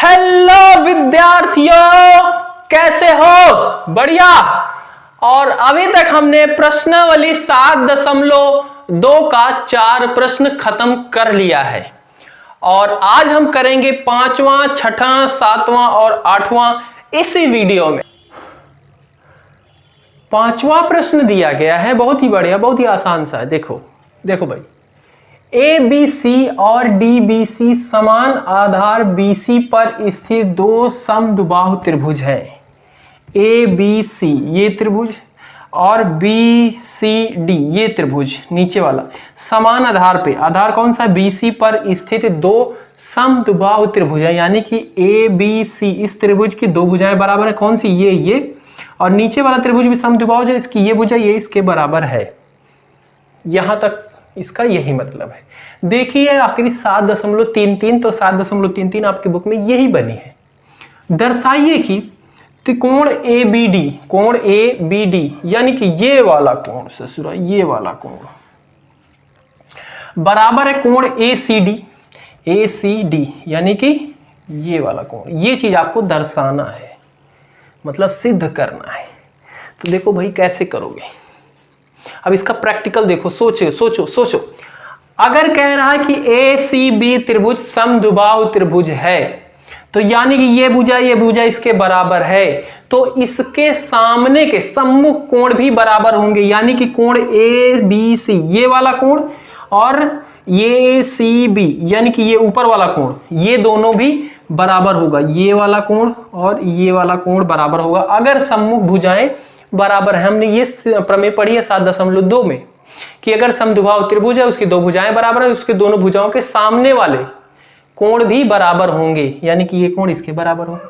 Hello विद्यार्थियों, कैसे हो? बढ़िया। और अभी तक हमने प्रश्नावली 7.2 का 4 प्रश्न खत्म कर लिया है और आज हम करेंगे 5वां, 6वां, 7वां और 8वां इसी वीडियो में। 5वां प्रश्न दिया गया है, बहुत ही बढ़िया, बहुत ही आसान सा है। देखो भाई, ए बी सी और डी बी सी समान आधार BC पर स्थित दो समद्विबाहु त्रिभुज है। ए बी सी ये त्रिभुज और बी सी डी ये त्रिभुज नीचे वाला समान आधार पे, आधार कौन सा? BC पर स्थित दो समद्विबाहु त्रिभुज है, यानी कि ए बी सी इस त्रिभुज की दो भुजाएं बराबर है। कौन सी? ये और नीचे वाला त्रिभुज भी समद्विबाहु है, इसकी ये भुजा ये इसके बराबर है। यहां तक इसका यही मतलब है। देखिए आखिरी 7.33, तो 7.33 आपके बुक में यही बनी है। दर्शाइए कि त्रिकोण ABD, कोण ABD यानी कि ये वाला कोण ससुरा, ये वाला कोण बराबर है कोण ACD यानी कि ये वाला कोण। ये चीज आपको दर्शाना है, मतलब सिद्ध करना है। तो देखो भाई कैसे करोगे। अब इसका प्रैक्टिकल देखो, सोचो। अगर कह रहा है कि ACB त्रिभुज समद्विबाहु त्रिभुज है, तो यानी कि ये भुजा इसके बराबर है, तो इसके सामने के सम्मुख कोण भी बराबर होंगे, यानी कि कोण ABC ये वाला कोण और ये ACB यानी कि ये ऊपर वाला कोण, ये दोनों भी बराबर होगा। ये वाला कोण और ये वाला कोण बराबर होगा अगर सम्मुख भुजाएं बराबर है। हमने ये प्रमेय पढ़ी है 7.2 में कि अगर समद्विबाहु त्रिभुज है, उसकी दो भुजाएं बराबर है, उसके दोनों भुजाओं के सामने वाले कोण भी बराबर होंगे, यानी कि ये कोण इसके बराबर होगा।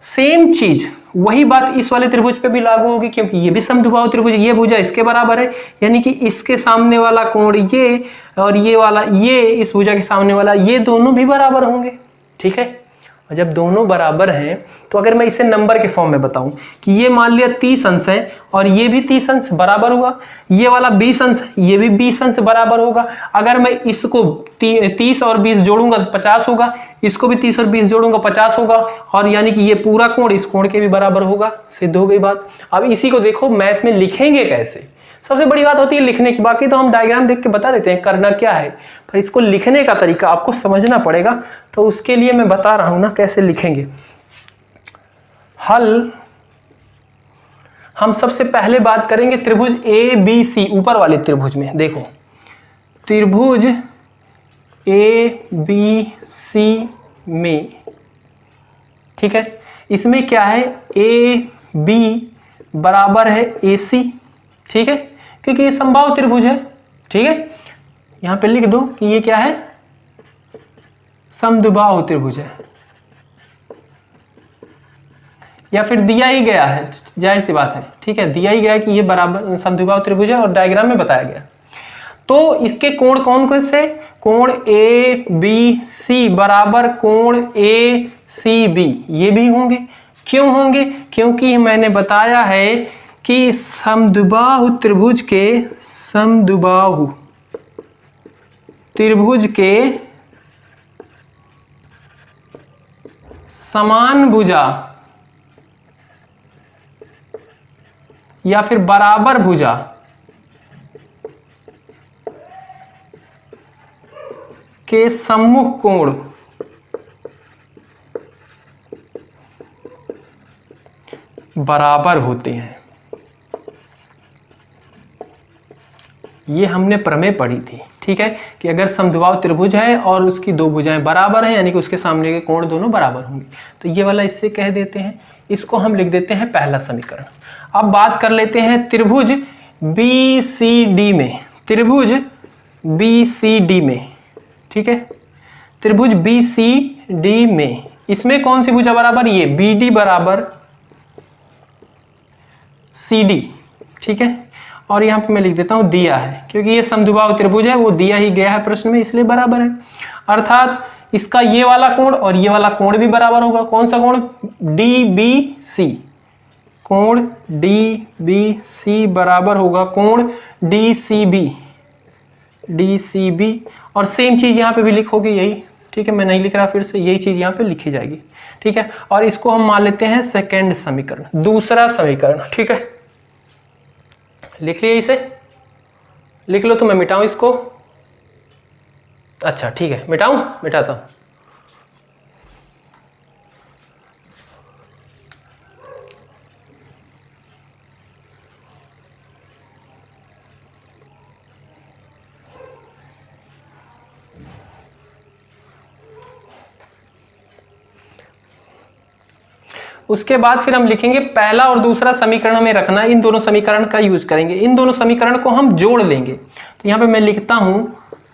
सेम चीज वही बात इस वाले त्रिभुज पे भी लागू होगी, क्योंकि ये भी समद्विबाहु त्रिभुज, ये भुजा इसके बराबर है, यानी कि इसके सामने वाला कोण ये और ये वाला ये इस भुजा के सामने वाला ये दोनों भी बराबर होंगे। ठीक है, और जब दोनों बराबर हैं तो अगर मैं इसे नंबर के फॉर्म में बताऊं कि ये मान लिया 30 अंश है और ये भी 30 अंश बराबर हुआ, ये वाला 20 अंश ये भी 20 अंश बराबर होगा। अगर मैं इसको 30 और 20 जोड़ूंगा तो 50 होगा, इसको भी 30 और 20 जोड़ूंगा 50 होगा, और यानी कि ये पूरा कोण इस कोण के भी बराबर होगा। सिद्ध हो गई बात। अब इसी को देखो मैथ में लिखेंगे कैसे। सबसे बड़ी बात होती है लिखने की, बाकी तो हम डायग्राम देख के बता देते हैं करना क्या है, पर इसको लिखने का तरीका आपको समझना पड़ेगा। तो उसके लिए मैं बता रहा हूं ना कैसे लिखेंगे। हल हम सबसे पहले बात करेंगे त्रिभुज ABC ऊपर वाले त्रिभुज में। देखो त्रिभुज ABC में, ठीक है, इसमें क्या है? AB बराबर है AC, ठीक है, क्योंकि ये समबाहु त्रिभुज है। ठीक है, यहां पे लिख दो कि ये क्या है? समद्विबाहु त्रिभुज है, या फिर दिया ही गया है, जाहिर सी बात है। ठीक है, दिया ही गया है कि ये बराबर समद्विबाहु त्रिभुज है और डायग्राम में बताया गया। तो इसके कोण कौन से? कोण ABC बराबर कोण ACB ये भी होंगे। क्यों होंगे? क्योंकि मैंने बताया है कि समद्विबाहु त्रिभुज के समान भुजा या फिर बराबर भुजा के सम्मुख कोण बराबर होते हैं। ये हमने प्रमेय पढ़ी थी। ठीक है, कि अगर समद्विबाहु त्रिभुज है और उसकी दो भुजाएं बराबर हैं, यानी कि उसके सामने के कोण दोनों बराबर होंगे, तो ये वाला इससे कह देते हैं। इसको हम लिख देते हैं पहला समीकरण। अब बात कर लेते हैं त्रिभुज BCD में। त्रिभुज BCD में, ठीक है, त्रिभुज BCD में इसमें कौन सी भुजा बराबर? ये BD बराबर CD। ठीक है, और यहां पे मैं लिख देता हूं दिया है, क्योंकि ये समद्विबाहु त्रिभुज है, वो दिया ही गया है प्रश्न में, इसलिए बराबर है। अर्थात इसका ये वाला कोण और ये वाला कोण भी बराबर होगा। कौन सा कोण? DBC। कोण DBC बराबर होगा कोण DCB। और सेम चीज यहां पे भी लिखोगे यही। ठीक है, मैं नहीं लिख रहा, फिर से यही चीज यहाँ पे लिखी जाएगी। ठीक है, और इसको हम मान लेते हैं सेकेंड समीकरण, दूसरा समीकरण। ठीक है, लिख लिया, इसे लिख लो, तो मैं मिटाऊं इसको। अच्छा ठीक है, मिटाऊं, मिटाता हूं। उसके बाद फिर हम लिखेंगे पहला और दूसरा समीकरण हमें रखना है, इन दोनों समीकरण का यूज करेंगे, इन दोनों समीकरण को हम जोड़ लेंगे। तो यहां पे मैं लिखता हूं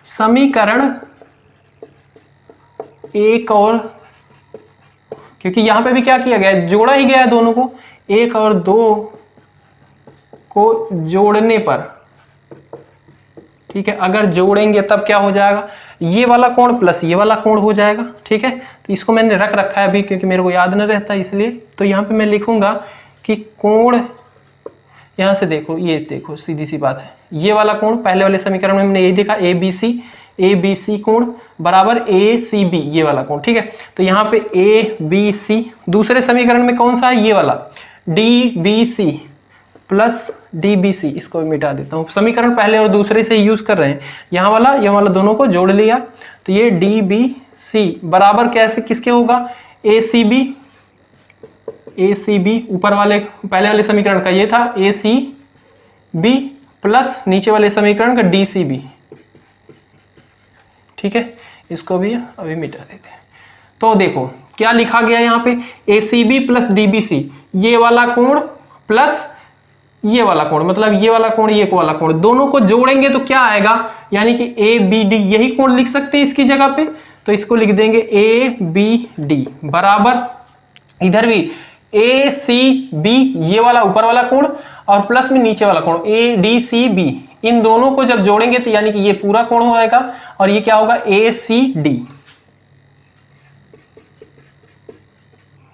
समीकरण एक और, क्योंकि यहां पे भी क्या किया गया है, जोड़ा ही गया है दोनों को, एक और दो को जोड़ने पर, ठीक है, अगर जोड़ेंगे तब क्या हो जाएगा, ये वाला कोण प्लस ये वाला कोण हो जाएगा। ठीक है, तो इसको मैंने रख रखा है अभी क्योंकि मेरे को याद नहीं रहता इसलिए। तो यहाँ पे मैं लिखूंगा कि कोण, यहाँ से देखो, ये देखो सीधी सी बात है, ये वाला कोण पहले वाले समीकरण में हमने यही देखा, ए बी सी कोण बराबर ए सी बी, ये वाला कोण। ठीक है, तो यहाँ पे ए बी सी, दूसरे समीकरण में कौन सा है, ये वाला D B C plus D B C, इसको भी मिटा देता हूँ, समीकरण पहले और दूसरे से यूज कर रहे हैं, यहाँ वाला ये वाला दोनों को जोड़ लिया, तो ये डी बी सी बराबर कैसे किसके होगा, ए सी बी, ऊपर वाले पहले वाले समीकरण का ये था ए सी बी प्लस नीचे वाले समीकरण का डी सी बी। ठीक है, इसको भी अभी मिटा देते हैं। तो देखो क्या लिखा गया यहाँ पे, A C B plus D B C, ये वाला कोण प्लस ये वाला कोण, मतलब ये वाला कोण ये वाला कोण, दोनों को जोड़ेंगे तो क्या आएगा, यानी कि ए बी डी, यही कोण लिख सकते हैं इसकी जगह पे, तो इसको लिख देंगे ए बी डी बराबर, इधर भी ए सी बी, ये वाला ऊपर वाला कोण और प्लस में नीचे वाला कोण ए डी सी बी, इन दोनों को जब जोड़ेंगे तो यानी कि ये पूरा कोण हो जाएगा और ये क्या होगा, ए सी डी,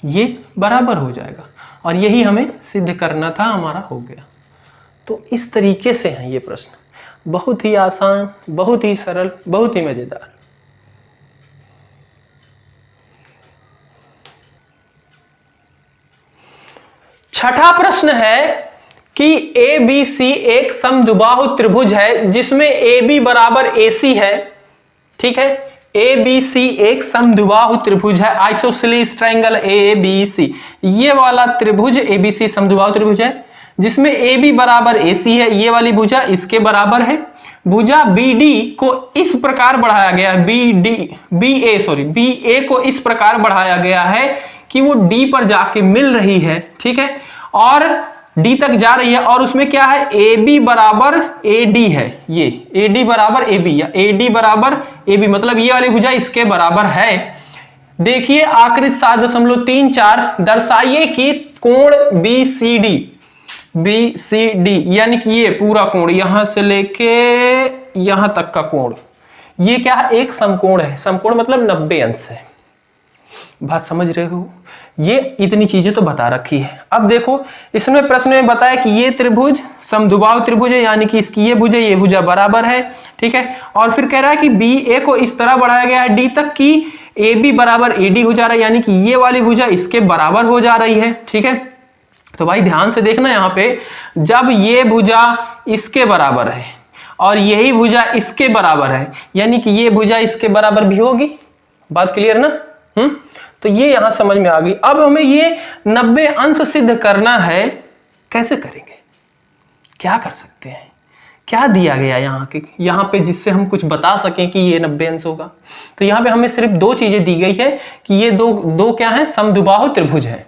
ये बराबर हो जाएगा। और यही हमें सिद्ध करना था, हमारा हो गया। तो इस तरीके से है ये प्रश्न, बहुत ही आसान, बहुत ही सरल, बहुत ही मजेदार। छठा प्रश्न है कि ए बी सी एक समद्विबाहु त्रिभुज है जिसमें ए बी बराबर ए सी है। ठीक है, ए बी सी एक समद्विबाहु त्रिभुज है, isosceles triangle A B C, ये वाला त्रिभुज ए बी सी समद्विबाहु त्रिभुज है जिसमें ए बी बराबर ए सी है, ये वाली भुजा इसके बराबर है। भुजा बी डी को इस प्रकार बढ़ाया गया है, बी ए को इस प्रकार बढ़ाया गया है कि वो डी पर जाके मिल रही है। ठीक है, और डी तक जा रही है, और उसमें क्या है, ए बी बराबर ए डी है, ये ए डी बराबर ए बी या ए डी बराबर ए बी, मतलब ये वाली भुजा इसके बराबर है। देखिए आकृति 7.34 दर्शाइए कि कोण बी सी डी यानी कि ये पूरा कोण यहां से लेके यहां तक का कोण, ये क्या है, एक समकोण है। समकोण मतलब 90 अंश है। बात समझ रहे हो, ये इतनी चीजें तो बता रखी है। अब देखो इसमें प्रश्न में बताया कि ये त्रिभुज समद्विबाहु त्रिभुज है, यानी कि इसकी ये भुजा बराबर है। ठीक है, और फिर कह रहा है कि बी ए को इस तरह बढ़ाया गया है डी तक कि ए बी बराबर ए डी हो जा रहा है, यानी कि ये वाली भुजा इसके बराबर हो जा रही है। ठीक है, तो भाई ध्यान से देखना, यहाँ पे जब ये भुजा इसके बराबर है और यही भुजा इसके बराबर है, यानी कि ये भुजा इसके बराबर भी होगी। बात क्लियर ना? तो ये यहां समझ में आ गई। अब हमें ये 90 अंश सिद्ध करना है, कैसे करेंगे, क्या कर सकते हैं, क्या दिया गया यहाँ पे जिससे हम कुछ बता सकें कि ये 90 अंश होगा। तो यहाँ पे हमें सिर्फ दो चीजें दी गई है कि ये दो क्या है, समद्विबाहु त्रिभुज है।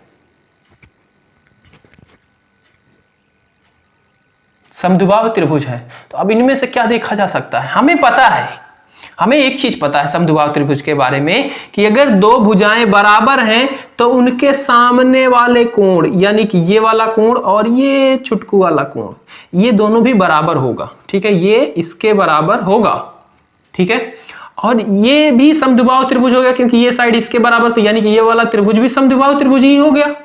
समद्विबाहु त्रिभुज है, तो अब इनमें से क्या देखा जा सकता है, हमें पता है, हमें एक चीज पता है समद्विबाहु त्रिभुज के बारे में कि अगर दो भुजाएं बराबर हैं तो उनके सामने वाले कोण, यानी कि ये वाला कोण और ये चुटकू वाला कोण, ये दोनों भी बराबर होगा। ठीक है, ये इसके बराबर होगा। ठीक है, और ये भी समद्विबाहु त्रिभुज हो गया क्योंकि ये साइड इसके बराबर, तो यानी कि ये वाला त्रिभुज भी समद्विबाहु त्रिभुज ही हो गया।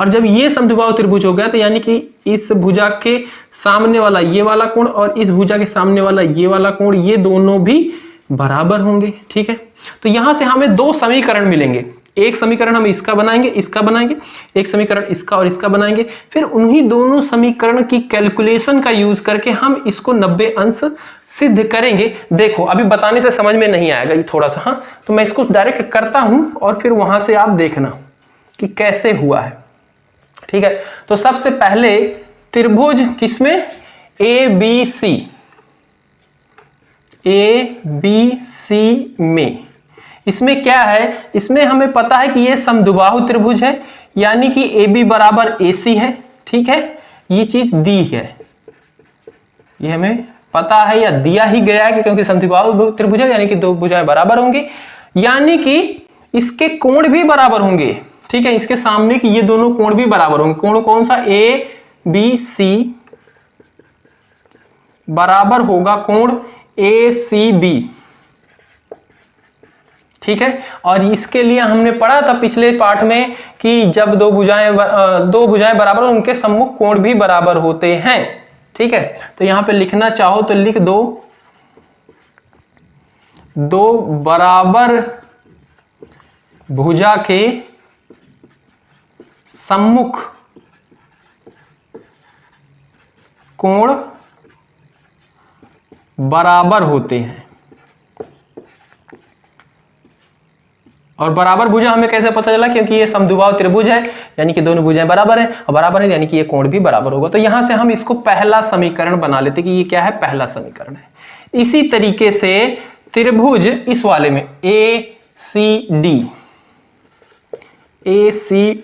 और जब ये समद्विबाहु त्रिभुज हो गया तो यानी कि इस भुजा के सामने वाला ये वाला कोण और इस भुजा के सामने वाला ये वाला कोण, ये दोनों भी बराबर होंगे। ठीक है, तो यहां से हमें दो समीकरण मिलेंगे, एक समीकरण हम इसका बनाएंगे, इसका बनाएंगे, एक समीकरण इसका और इसका बनाएंगे, फिर उन्हीं दोनों समीकरण की कैलकुलेशन का यूज करके हम इसको 90 अंश सिद्ध करेंगे। देखो अभी बताने से समझ में नहीं आएगा ये थोड़ा सा, हाँ, तो मैं इसको डायरेक्ट करता हूं और फिर वहां से आप देखना कि कैसे हुआ है। ठीक है, तो सबसे पहले त्रिभुज किसमें, ए बी सी में, इसमें क्या है, इसमें हमें पता है कि ये समद्विबाहु त्रिभुज है, यानी कि ए बी बराबर ए सी है। ठीक है, ये चीज दी है, ये हमें पता है या दिया ही गया है कि क्योंकि समद्विबाहु त्रिभुज है यानी कि दो भुजाएं बराबर होंगी, यानी कि इसके कोण भी बराबर होंगे। ठीक है, इसके सामने की ये दोनों कोण भी बराबर होंगे। कोण कौन सा, ए बी सी बराबर होगा कोण ए सी बी। ठीक है, और इसके लिए हमने पढ़ा था पिछले पाठ में कि जब दो भुजाएं बराबर हो उनके सम्मुख कोण भी बराबर होते हैं। ठीक है, तो यहां पे लिखना चाहो तो लिख दो, दो बराबर भुजा के सम्मुख कोण बराबर होते हैं। और बराबर भुजा हमें कैसे पता चला, क्योंकि ये समद्विबाहु त्रिभुज है यानी कि दोनों भुजाएं बराबर हैं, और बराबर है यानी कि ये कोण भी बराबर होगा। तो यहां से हम इसको पहला समीकरण बना लेते कि ये क्या है, पहला समीकरण है। इसी तरीके से त्रिभुज इस वाले में ए सी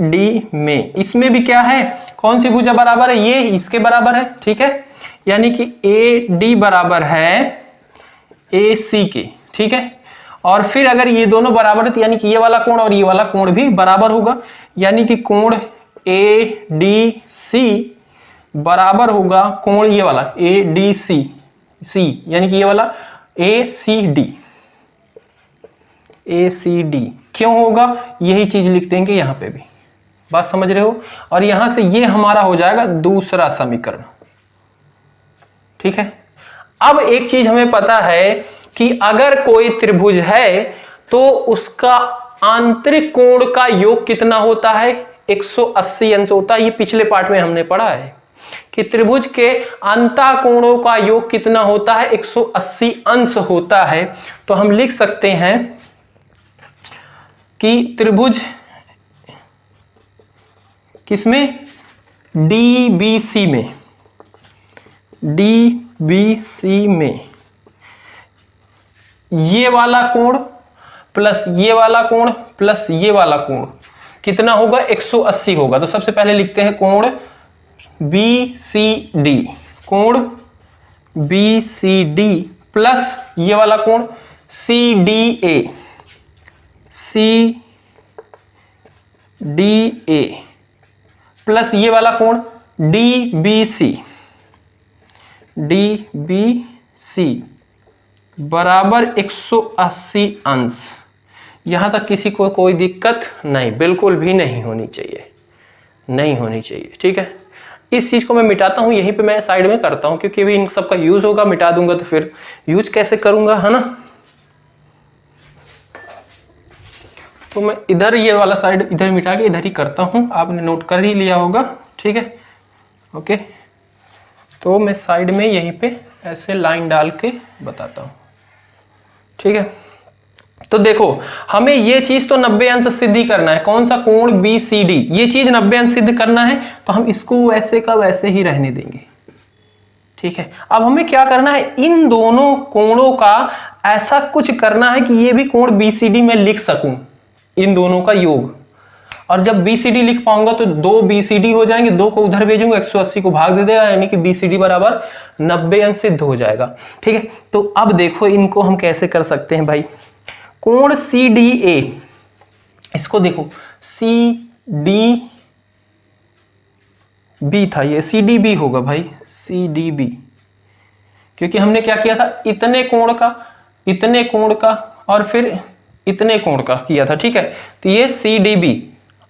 डी में, इसमें भी क्या है, कौन सी भुजा बराबर है, ये इसके बराबर है। ठीक है, यानी कि ए डी बराबर है ए सी के। ठीक है, और फिर अगर ये दोनों बराबर है तो यानी कि ये वाला कोण और ये वाला कोण भी बराबर होगा, यानी कि कोण ए डी सी बराबर होगा कोण ये वाला ए डी सी, यानी कि ये वाला ए सी डी। क्यों होगा, यही चीज लिख देंगे यहां पे भी, बात समझ रहे हो। और यहां से ये हमारा हो जाएगा दूसरा समीकरण। ठीक है, अब एक चीज हमें पता है कि अगर कोई त्रिभुज है तो उसका आंतरिक कोण का योग कितना होता है, 180 अंश होता है। ये पिछले पाठ में हमने पढ़ा है कि त्रिभुज के अंतः कोणों का योग कितना होता है, 180 अंश होता है। तो हम लिख सकते हैं कि त्रिभुज किसमें, डीबीसी में ये वाला कोण प्लस ये वाला कोण प्लस ये वाला कोण कितना होगा, 180 होगा। तो सबसे पहले लिखते हैं कोण BCD, कोण BCD प्लस ये वाला कोण CDA प्लस ये वाला कोण DBC बराबर 180 अंश। यहां तक किसी को कोई दिक्कत नहीं, बिल्कुल भी नहीं होनी चाहिए। ठीक है, इस चीज को मैं मिटाता हूं, यहीं पे मैं साइड में करता हूं क्योंकि भी इन सबका यूज होगा, मिटा दूंगा तो फिर यूज कैसे करूंगा, है ना। तो मैं इधर ये वाला साइड इधर मिटा के इधर ही करता हूं, आपने नोट कर ही लिया होगा। ठीक है, ओके, तो मैं साइड में यहीं पे ऐसे लाइन डाल के बताता हूं। ठीक है, तो देखो हमें ये चीज तो 90 अंश सिद्ध ही करना है। कौन सा, कोण BCD, ये चीज 90 अंश सिद्ध करना है, तो हम इसको वैसे का वैसे ही रहने देंगे। ठीक है, अब हमें क्या करना है, इन दोनों कोणों का ऐसा कुछ करना है कि ये भी कोण BCD में लिख सकूं, इन दोनों का योग। और जब BCD लिख पाऊंगा तो 2 BCD हो जाएंगे, 2 को उधर भेजूंगा, 180 को भाग दे देगा, यानी कि BCD बराबर 90 अंश सिद्ध हो जाएगा। ठीक है, तो अब देखो इनको हम कैसे कर सकते हैं भाई। कोण CDA, इसको देखो CDB था, ये CDB होगा भाई, CDB, क्योंकि हमने क्या किया था, इतने कोण का और फिर इतने कोण का किया था। ठीक है, तो ये CDB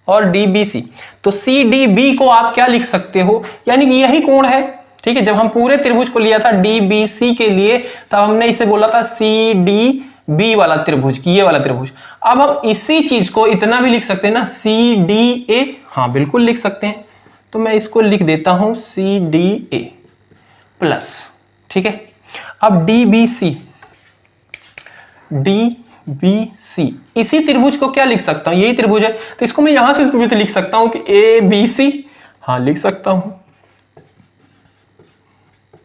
और DBC, तो CDB को आप क्या लिख सकते हो, यानी कि यही कोण है, ठीक है, जब हम पूरे त्रिभुज को लिया था DBC के लिए तब हमने इसे बोला था CDB वाला त्रिभुज, ये वाला त्रिभुज। अब हम इसी चीज को इतना भी लिख सकते हैं ना, CDA, हाँ बिल्कुल लिख सकते हैं। तो मैं इसको लिख देता हूं CDA प्लस, ठीक है। अब DBC इसी त्रिभुज को क्या लिख सकता हूं, यही त्रिभुज है, तो इसको मैं यहां से लिख सकता हूं कि ABC, हाँ लिख सकता हूं,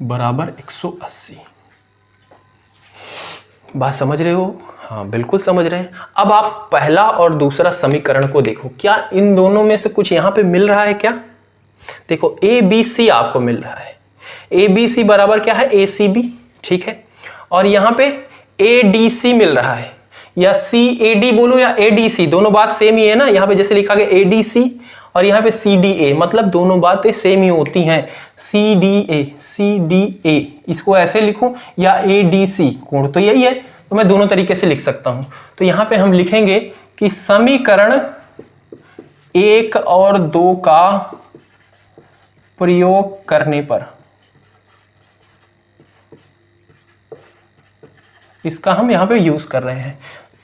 बराबर 180। बात समझ रहे हो? हाँ बिल्कुल समझ रहे हैं। अब आप पहला और दूसरा समीकरण को देखो, क्या इन दोनों में से कुछ यहां पे मिल रहा है क्या? देखो ABC आपको मिल रहा है, ABC बराबर क्या है, ACB, ठीक है। और यहां पे ADC मिल रहा है, या CAD बोलो या ADC, दोनों बात सेम ही है ना। यहां पे जैसे लिखा गया ADC और यहाँ पे CDA, मतलब दोनों बातें सेम ही होती हैं। CDA इसको ऐसे लिखूं या ADC, कोण तो यही है, तो मैं दोनों तरीके से लिख सकता हूं। तो यहाँ पे हम लिखेंगे कि समीकरण 1 और 2 का प्रयोग करने पर, इसका हम यहाँ पे यूज कर रहे हैं,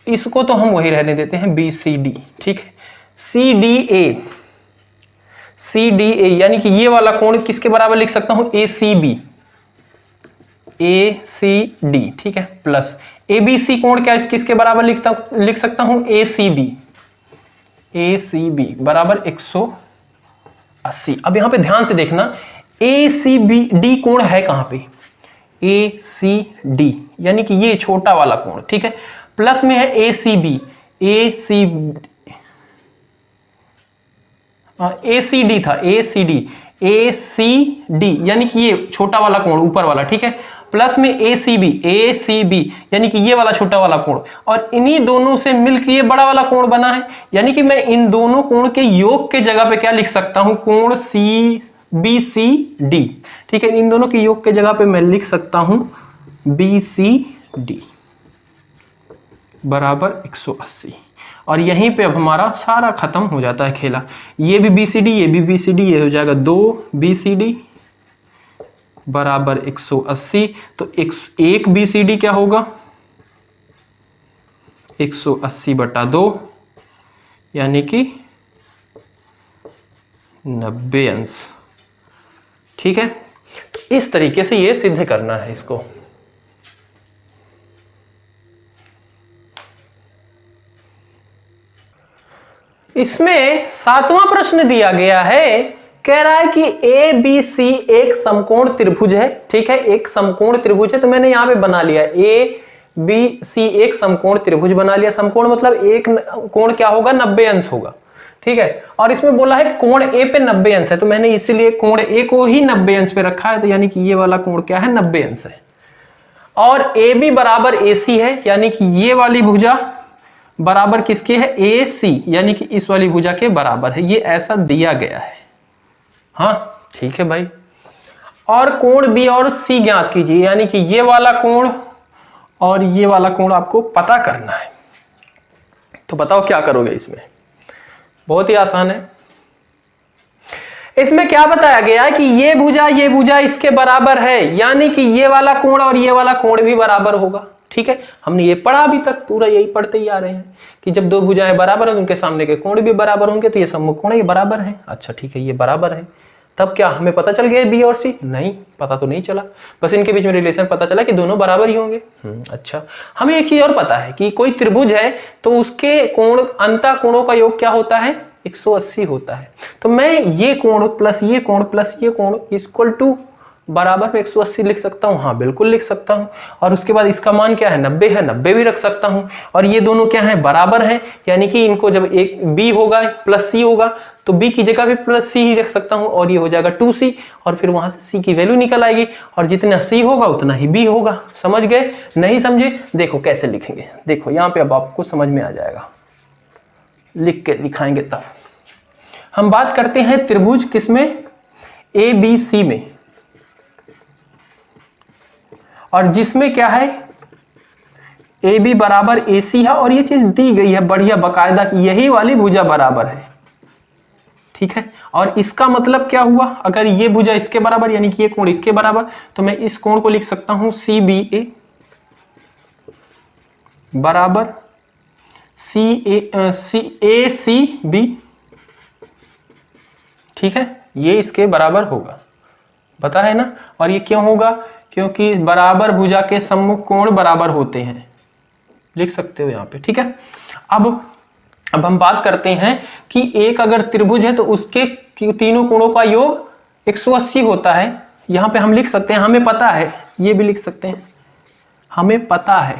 इसको तो हम वही रहने देते हैं BCD, ठीक है। CDA यानी कि ये वाला कोण किसके बराबर लिख सकता हूं, ACD, ठीक है, प्लस ABC कोण क्या किसके बराबर लिख सकता हूं, ACB बराबर 180। अब यहां पे ध्यान से देखना, ACBD कोण है कहां पे, ACD यानी कि ये छोटा वाला कोण, ठीक है, प्लस में है ACD था, ACD यानी कि ये छोटा वाला कोण ऊपर वाला, ठीक है, प्लस में ACB यानी कि ये वाला छोटा वाला कोण, और इन्हीं दोनों से मिलकर ये बड़ा वाला कोण बना है। यानी कि मैं इन दोनों कोण के योग के जगह पे क्या लिख सकता हूं, कोण BCD, ठीक है, इन दोनों के योग के जगह पे मैं लिख सकता हूं BCD बराबर 180। और यहीं पे अब हमारा सारा खत्म हो जाता है खेला। ये भी BCD, ये भी BCD, ये हो जाएगा 2 BCD बराबर 180। तो एक BCD क्या होगा, 180/2 यानी कि 90 अंश, ठीक है। तो इस तरीके से ये सिद्ध करना है इसको। इसमें 7वां प्रश्न दिया गया है, कह रहा है कि ABC एक समकोण त्रिभुज है, ठीक है, एक समकोण त्रिभुज है। तो मैंने यहां पे बना लिया ABC एक समकोण त्रिभुज बना लिया। समकोण मतलब एक कोण क्या होगा, 90 अंश होगा, ठीक है। और इसमें बोला है कोण A पे 90 अंश है, तो मैंने इसीलिए कोण A को ही 90 अंश पे रखा है। तो यानी कि ये वाला कोण क्या है, 90 अंश है। और AB बराबर AC है, यानी कि ये वाली भुजा बराबर किसके है, AC, यानी कि इस वाली भुजा के बराबर है। ये ऐसा दिया गया है, हाँ ठीक है भाई। और कोण B और C ज्ञात कीजिए, यानी कि ये वाला कोण और ये वाला कोण आपको पता करना है। तो बताओ क्या करोगे इसमें, बहुत ही आसान है। इसमें क्या बताया गया है कि ये भुजा इसके बराबर है, यानी कि ये वाला कोण और ये वाला कोण भी बराबर होगा, ठीक है। हमने ये पढ़ा, अभी तक पूरा यही पढ़ते ही आ रहे हैं कि जब दो भुजाएं बराबर हैं उनके सामने के कोण भी बराबर होंगे, तो ये सम्मुख कोण ये बराबर है। अच्छा ठीक है, ये बराबर है, तब क्या हमें पता चल गया B और C? नहीं, पता तो नहीं चला, बस इनके बीच में रिलेशन पता चला कि दोनों बराबर ही होंगे। अच्छा, हमें एक चीज और पता है कि कोई त्रिभुज है तो उसके कोण, अंतः कोणों का योग क्या होता है, 180 होता है। तो मैं ये कोण प्लस ये कोण प्लस ये कोण इक्वल टू बराबर में 180 लिख सकता हूँ, हाँ बिल्कुल लिख सकता हूँ। और उसके बाद इसका मान क्या है, 90 है, 90 भी रख सकता हूँ। और ये दोनों क्या है, बराबर हैं, यानी कि इनको जब एक B होगा प्लस C होगा तो B की जगह भी प्लस C ही रख सकता हूँ, और ये हो जाएगा 2C, और फिर वहां से C की वैल्यू निकल आएगी, और जितना C होगा उतना ही B होगा। समझ गए? नहीं समझे? देखो कैसे लिखेंगे, देखो यहाँ पे अब आपको समझ में आ जाएगा, लिख के दिखाएंगे। तब हम बात करते हैं त्रिभुज किसमें, ABC में, और जिसमें क्या है, AB बराबर AC है, और ये चीज दी गई है बढ़िया बकायदा कि यही वाली भुजा बराबर है, ठीक है। और इसका मतलब क्या हुआ, अगर ये भुजा इसके बराबर यानी कि ये कोण इसके बराबर, तो मैं इस कोण को लिख सकता हूं CBA बराबर ACB, ठीक है, ये इसके बराबर होगा, पता है ना। और ये क्यों होगा, क्योंकि बराबर भुजा के सम्मुख कोण बराबर होते हैं, लिख सकते हो यहाँ पे, ठीक है। अब हम बात करते हैं कि एक अगर त्रिभुज है तो उसके तीनों कोणों का योग 180 होता है। यहां पे हम लिख सकते हैं, हमें पता है, ये भी लिख सकते हैं, हमें पता है,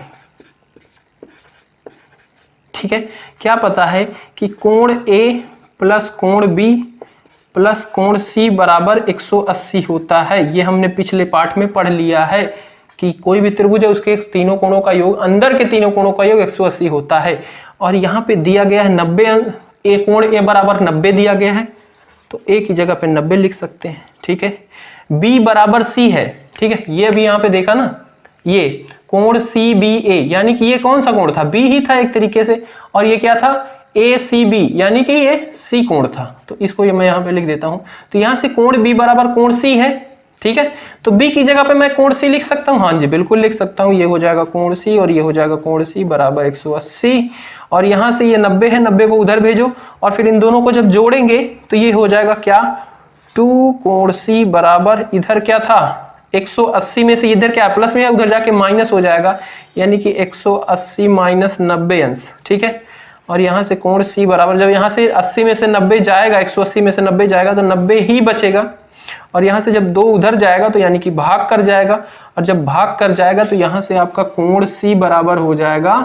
ठीक है। क्या पता है कि कोण A प्लस कोण B प्लस कोण C बराबर 180 होता है। ये हमने पिछले पाठ में पढ़ लिया है कि कोई भी त्रिभुज है उसके तीनों कोणों का योग, अंदर के तीनों कोणों का योग 180 होता है। और यहाँ पे दिया गया है 90 अंक, A कोण A बराबर 90 दिया गया है, तो A की जगह पे 90 लिख सकते हैं, ठीक है। B बराबर C है, ठीक है, ये अभी यहाँ पे देखा ना, ये कोण CBA यानी कि ये कौन सा कोण था, B ही था एक तरीके से, और ये क्या था ACB यानी कि ये C कोण था। तो इसको ये मैं यहाँ पे लिख देता हूँ। तो यहाँ से कोण B बराबर कोण C है, ठीक है। तो B की जगह पे मैं कोण C लिख सकता हूँ, हाँ जी बिल्कुल लिख सकता हूँ। ये हो जाएगा कोण C और ये हो जाएगा कोण C बराबर 180। और यहाँ से ये 90 है, 90 को उधर भेजो और फिर इन दोनों को जब जोड़ेंगे तो ये हो जाएगा क्या, 2 कोण C बराबर इधर क्या था 180 में से इधर क्या प्लस में, उधर जाके माइनस हो जाएगा, यानी कि 180 माइनस 90 अंश, ठीक है। और यहाँ से कोण C बराबर, जब यहाँ से 80 में से 90 जाएगा, 180 में से 90 जाएगा तो 90 ही बचेगा। और यहाँ से जब 2 उधर जाएगा तो यानी कि भाग कर जाएगा, और जब भाग कर जाएगा तो यहाँ से आपका कोण C बराबर हो जाएगा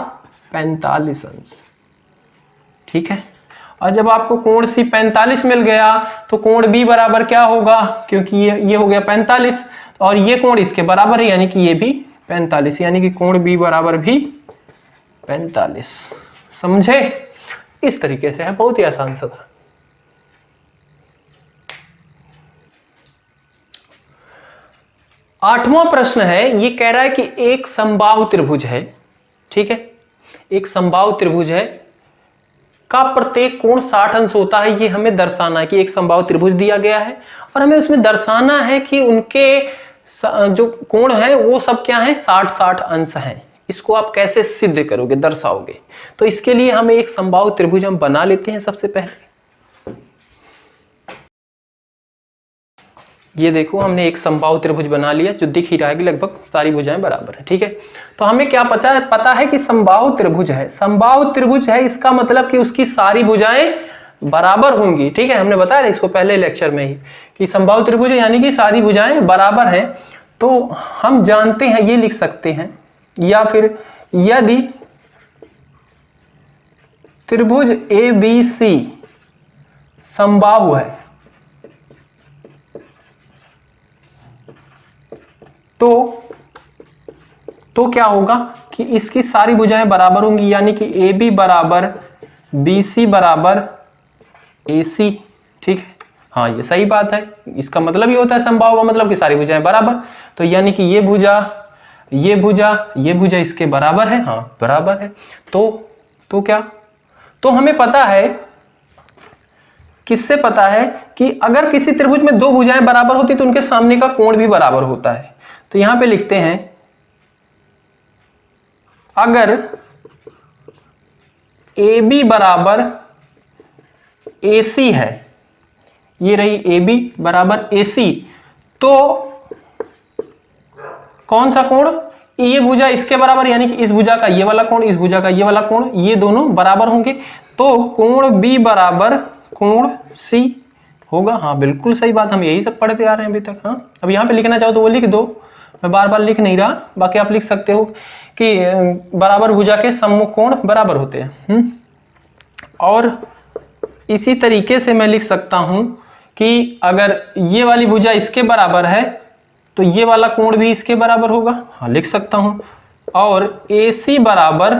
45 अंश, ठीक है। और जब आपको कोण C 45 मिल गया तो कोण B बराबर क्या होगा, क्योंकि ये हो गया 45 और ये कोण इसके बराबर है यानी कि ये भी 45, यानी कि कोण B बराबर भी 45। समझे, इस तरीके से है, बहुत ही आसान सा था। आठवां प्रश्न है, ये कह रहा है कि एक समबाहु त्रिभुज है, ठीक है, एक समबाहु त्रिभुज है का प्रत्येक कोण 60 अंश होता है। ये हमें दर्शाना है कि एक समबाहु त्रिभुज दिया गया है और हमें उसमें दर्शाना है कि उनके जो कोण है वो सब क्या है, 60-60 अंश हैं। इसको आप कैसे सिद्ध करोगे, दर्शाओगे, तो इसके लिए हमें एक समबाहु त्रिभुज हम बना लेते हैं। सबसे पहले ये देखो, हमने एक समबाहु त्रिभुज बना लिया जो दिख ही रहा है कि लगभग सारी भुजाएं बराबर है, ठीक है। तो हमें क्या पता है कि समबाहु त्रिभुज है। समबाहु त्रिभुज है इसका मतलब कि उसकी सारी भुजाएं बराबर होंगी, ठीक है। हमने बताया था इसको पहले लेक्चर में ही कि समबाहु त्रिभुज यानी कि सारी भुजाएं बराबर है। तो हम जानते हैं, ये लिख सकते हैं, या फिर यदि त्रिभुज ABC समबाहु है तो क्या होगा कि इसकी सारी भुजाएं बराबर होंगी, यानी कि AB बराबर BC बराबर AC, ठीक है। हाँ ये सही बात है, इसका मतलब ये होता है समबाहु का मतलब कि सारी भुजाएं बराबर। तो यानी कि ये भुजा ये भुजा ये भुजा इसके बराबर है, हाँ बराबर है। तो क्या, तो हमें पता है, किससे पता है कि अगर किसी त्रिभुज में 2 भुजाएं बराबर होती तो उनके सामने का कोण भी बराबर होता है। तो यहां पे लिखते हैं, अगर AB बराबर AC है, ये रही AB बराबर AC, तो कौन सा कोण, ये भुजा इसके बराबर यानी कि इस भुजा का ये वाला कोण, इस भुजा का ये वाला कोण, ये दोनों बराबर होंगे। तो कोण B बराबर कोण C होगा। हाँ बिल्कुल सही बात, हम यही सब पढ़ते आ रहे हैं अभी तक। हाँ अब यहाँ पे लिखना चाहो तो वो लिख दो, मैं बार बार लिख नहीं रहा। बाकी आप लिख सकते हो कि बराबर भुजा के सम्मुख कोण बराबर होते हैं। और इसी तरीके से मैं लिख सकता हूं कि अगर ये वाली भुजा इसके बराबर है तो ये वाला कोण भी इसके बराबर होगा। हाँ लिख सकता हूं। और AC बराबर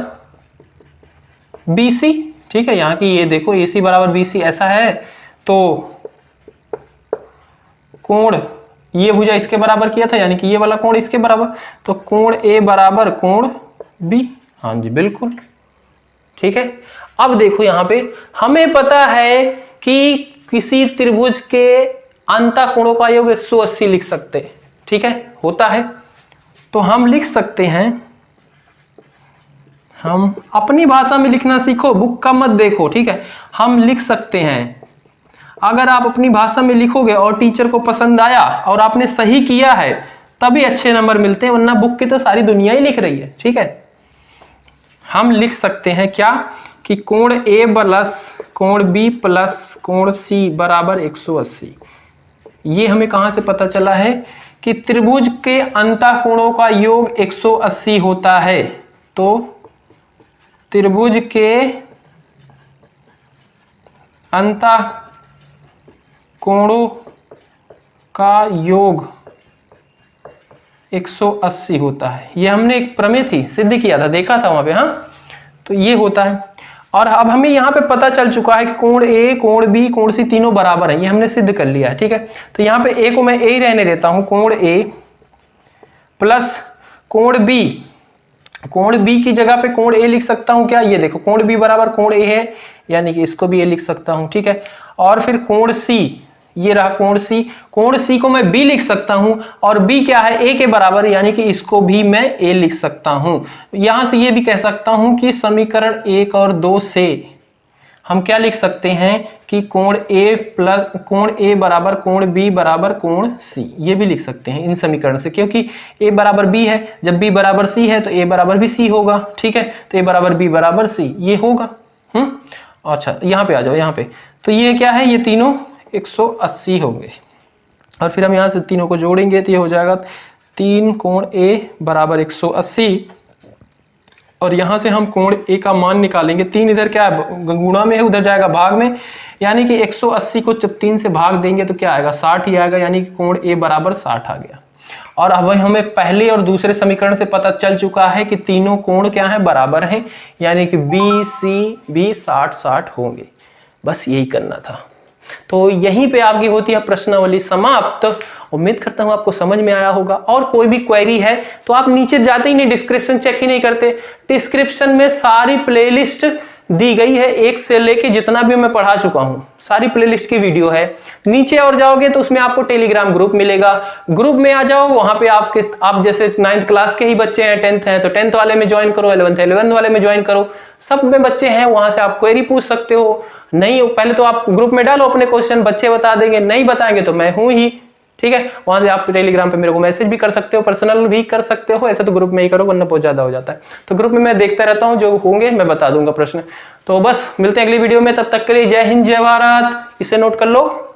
BC, ठीक है, यहाँ की ये देखो AC बराबर BC ऐसा है, तो कोण ये भुजा इसके बराबर किया था यानी कि ये वाला कोण इसके बराबर, तो कोण A बराबर कोण B। हाँ जी बिल्कुल, ठीक है। अब देखो यहाँ पे हमें पता है कि किसी त्रिभुज के अंतःकोणों का योग 180 लिख सकते हैं, ठीक है, होता है। तो हम लिख सकते हैं, हम अपनी भाषा में लिखना सीखो, बुक का मत देखो, ठीक है। हम लिख सकते हैं, अगर आप अपनी भाषा में लिखोगे और टीचर को पसंद आया और आपने सही किया है तभी अच्छे नंबर मिलते हैं, वरना बुक की तो सारी दुनिया ही लिख रही है, ठीक है। हम लिख सकते हैं क्या कि कोण ए प्लस कोण बी प्लस कोण सी बराबर 180। ये हमें कहां से पता चला है कि त्रिभुज के अंतःकोणों का योग 180 होता है। तो त्रिभुज के अंतःकोणों का योग 180 होता है। ये हमने एक प्रमेय थी, सिद्ध किया था, देखा था वहां पे, हाँ। तो ये होता है। और अब हमें यहाँ पे पता चल चुका है कि कोण ए, कोण बी, कोण सी तीनों बराबर हैं, ये हमने सिद्ध कर लिया है, ठीक है। तो यहाँ पे ए को मैं ए ही रहने देता हूं, कोण ए प्लस कोण बी। कोण बी की जगह पे कोण ए लिख सकता हूं क्या, ये देखो कोण बी बराबर कोण ए है, यानी कि इसको भी ए लिख सकता हूं, ठीक है। और फिर कोण सी, ये रहा कोण सी, कोण सी को मैं बी लिख सकता हूं, और बी क्या है, ए के बराबर, यानी कि इसको भी मैं ए लिख सकता हूं। यहां से ये भी कह सकता हूं कि समीकरण 1 और 2 से हम क्या लिख सकते हैं कि कोण ए बराबर कोण बी बराबर कोण सी, ये भी लिख सकते हैं इन समीकरण से, क्योंकि ए बराबर बी है, जब बी बराबर सी है तो ए बराबर भी सी होगा, ठीक है। तो ए बराबर बी बराबर सी, ये होगा। अच्छा, यहाँ पे आ जाओ, यहाँ पे तो ये क्या है, ये तीनों 180 होंगे। और फिर हम यहाँ से तीनों को जोड़ेंगे तो ये हो जाएगा 3 कोण ए बराबर 180, और यहां से हम कोण ए का मान निकालेंगे। 3 इधर क्या है, गुणा में है, उधर जाएगा भाग में, यानी कि 180 को जब 3 से भाग देंगे तो क्या आएगा, 60 ही आएगा, यानी कि कोण ए बराबर 60 आ गया। और अब हमें पहले और दूसरे समीकरण से पता चल चुका है कि तीनों कोण क्या है, बराबर हैं, यानी कि बी सी भी 60-60 होंगे। बस यही करना था। तो यहीं पे आपकी होती है प्रश्नावली समाप्त। उम्मीद करता हूं आपको समझ में आया होगा। और कोई भी क्वेरी है तो आप नीचे जाते ही नहीं, डिस्क्रिप्शन चेक ही नहीं करते। डिस्क्रिप्शन में सारी प्लेलिस्ट दी गई है, एक से लेके जितना भी मैं पढ़ा चुका हूं सारी प्लेलिस्ट की वीडियो है। नीचे और जाओगे तो उसमें आपको टेलीग्राम ग्रुप मिलेगा, ग्रुप में आ जाओ, वहां पे आप जैसे 9th क्लास के ही बच्चे हैं, 10th हैं तो 10th वाले में ज्वाइन करो, 11th वाले में ज्वाइन करो, सब में बच्चे हैं, वहां से आप क्वेरी पूछ सकते हो। नहीं पहले तो आप ग्रुप में डालो अपने क्वेश्चन, बच्चे बता देंगे, नहीं बताएंगे तो मैं हूं ही, ठीक है। वहां से आप टेलीग्राम पे मेरे को मैसेज भी कर सकते हो, पर्सनल भी कर सकते हो, ऐसे तो ग्रुप में ही करो वरना बहुत ज्यादा हो जाता है। तो ग्रुप में मैं देखता रहता हूं, जो होंगे मैं बता दूंगा प्रश्न। तो बस मिलते हैं अगली वीडियो में, तब तक के लिए जय हिंद जय भारत, इसे नोट कर लो।